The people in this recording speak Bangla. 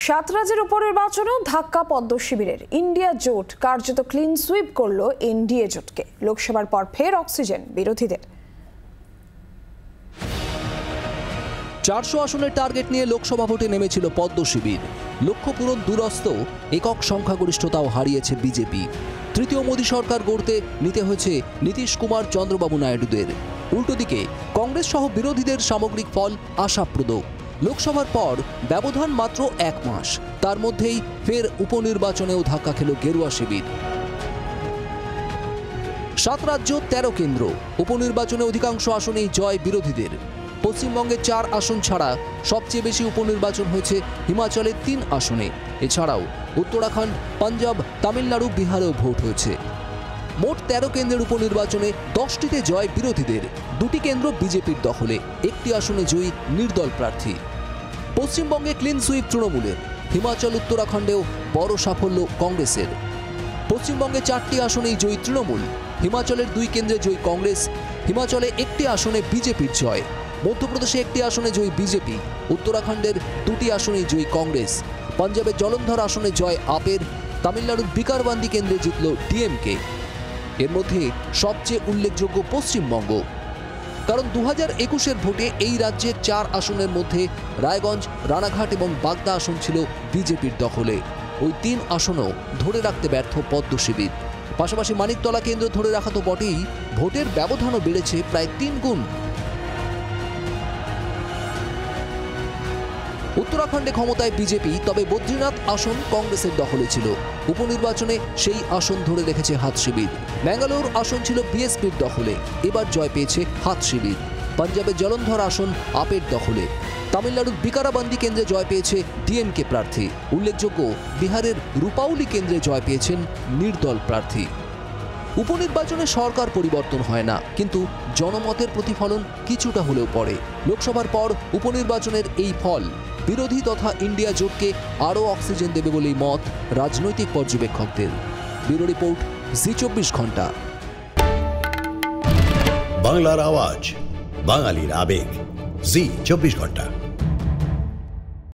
সাত রাজ্যের উপনির্বাচনেও ধাক্কা পদ্ম শিবিরের। ইন্ডিয়া জোট কার্যত ক্লিন সুইপ করল এনডিএ জোটকে। লোকসভার পর ফের অক্সিজেন বিরোধীদের। 400 আসনের টার্গেট নিয়ে লোকসভা ভোটে নেমেছিল পদ্ম শিবির। লক্ষ্য পূরণ দুরস্ত, একক সংখ্যাগরিষ্ঠতাও হারিয়েছে বিজেপি। তৃতীয় মোদী সরকার গড়তে নিতে হয়েছে নীতিশ কুমার চন্দ্রবাবু নাইডুদের। উল্টো দিকে কংগ্রেস সহ বিরোধীদের সামগ্রিক ফল আশাপ্রদ। লোকসভার পর ব্যবধান মাত্র 1 মাস, তার মধ্যেই ফের উপনির্বাচনেও ধাক্কা খেল গেরুয়া শিবির। 7 রাজ্য 13 কেন্দ্র, উপনির্বাচনে অধিকাংশ আসনেই জয় বিরোধীদের। পশ্চিমবঙ্গে 4 আসন ছাড়া সবচেয়ে বেশি উপনির্বাচন হয়েছে হিমাচলে 3 আসনে। এছাড়াও উত্তরাখণ্ড, পাঞ্জাব, তামিলনাড়ু, বিহারেও ভোট হয়েছে। মোট 13 কেন্দ্রের উপনির্বাচনে 10টিতে জয় বিরোধীদের, 2টি কেন্দ্র বিজেপির দখলে, 1টি আসনে জয়ী নির্দল প্রার্থী। পশ্চিমবঙ্গে ক্লিন সুইপ তৃণমূলের, হিমাচল উত্তরাখণ্ডেও বড় সাফল্য কংগ্রেসের। পশ্চিমবঙ্গে 4টি আসনেই জয়ী তৃণমূল, হিমাচলের 2 কেন্দ্রে জয়ী কংগ্রেস, হিমাচলে 1টি আসনে বিজেপির জয়, মধ্যপ্রদেশে 1টি আসনে জয়ী বিজেপি, উত্তরাখণ্ডের 2টি আসনেই জয়ী কংগ্রেস, পাঞ্জাবের জলন্ধর আসনে জয় আপের, তামিলনাড়ুর বিকারবান্দি কেন্দ্রে জিতল ডিএমকে। এর মধ্যে সবচেয়ে উল্লেখযোগ্য পশ্চিমবঙ্গ, কারণ 2021-এর ভোটে এই রাজ্যের 4 আসনের মধ্যে রায়গঞ্জ, রানাঘাট এবং বাগদা আসন ছিল বিজেপির দখলে। ওই 3 আসনও ধরে রাখতে ব্যর্থ পদ্ম শিবির। পাশাপাশি মানিকতলা কেন্দ্র ধরে রাখা তো বটেই, ভোটের ব্যবধানও বেড়েছে প্রায় 3 গুণ। উত্তরাখণ্ডে ক্ষমতায় বিজেপি, তবে বদ্রীনাথ আসন কংগ্রেসের দখলে ছিল। উপনির্বাচনে সেই আসন ধরে রেখেছে হাত শিবির। ব্যাঙ্গালোর আসন ছিল বিএসপির দখলে, এবার জয় পেয়েছে হাত শিবির। পাঞ্জাবের জলন্ধর আসন আপের দখলে। তামিলনাড়ুর বিকারাবান্দি কেন্দ্রে জয় পেয়েছে ডিএমকে প্রার্থী। উল্লেখযোগ্য, বিহারের রূপাউলি কেন্দ্রে জয় পেয়েছেন নির্দল প্রার্থী। উপনির্বাচনে সরকার পরিবর্তন হয় না, কিন্তু জনমতের প্রতিফলন কিছুটা হলেও পড়ে। লোকসভার পর উপনির্বাচনের এই ফল বিরোধী তথা ইন্ডিয়া জোটকে আরও অক্সিজেন দেবে বলেই মত রাজনৈতিক পর্যবেক্ষকদের। ব্যুরো রিপোর্ট, জি24 ঘন্টা। বাংলার আওয়াজ, বাঙালির আবেগ, জি24 ঘন্টা।